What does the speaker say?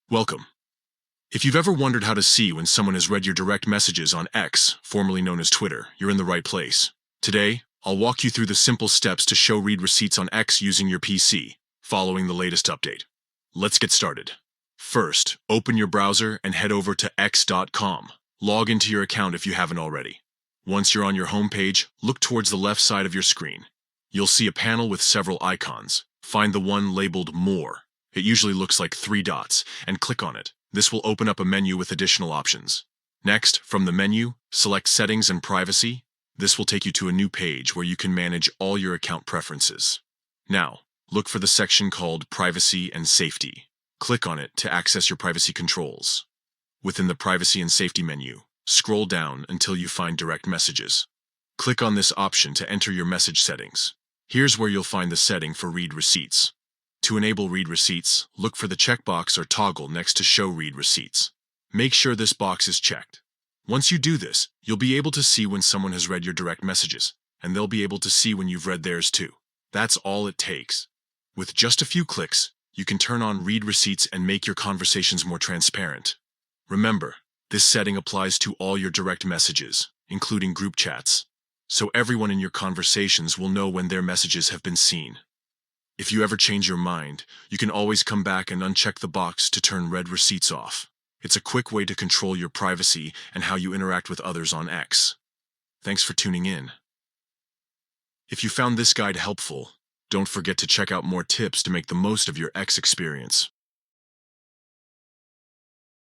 Welcome. If you've ever wondered how to see when someone has read your direct messages on X, formerly known as Twitter, you're in the right place. Today, I'll walk you through the simple steps to show read receipts on X using your PC, following the latest update. Let's get started. First, open your browser and head over to x.com. Log into your account if you haven't already. Once you're on your home page, look towards the left side of your screen. You'll see a panel with several icons. Find the one labeled More. It usually looks like 3 dots, and click on it. This will open up a menu with additional options. Next, from the menu, select Settings and Privacy. This will take you to a new page where you can manage all your account preferences. Now, look for the section called Privacy and Safety. Click on it to access your privacy controls. Within the Privacy and Safety menu, scroll down until you find Direct Messages. Click on this option to enter your message settings. Here's where you'll find the setting for Read Receipts. To enable Read Receipts, look for the checkbox or toggle next to Show Read Receipts. Make sure this box is checked. Once you do this, you'll be able to see when someone has read your direct messages, and they'll be able to see when you've read theirs too. That's all it takes. With just a few clicks, you can turn on Read Receipts and make your conversations more transparent. Remember, this setting applies to all your direct messages, including group chats, so everyone in your conversations will know when their messages have been seen. If you ever change your mind, you can always come back and uncheck the box to turn Read Receipts off. It's a quick way to control your privacy and how you interact with others on X. Thanks for tuning in. If you found this guide helpful, don't forget to check out more tips to make the most of your X experience.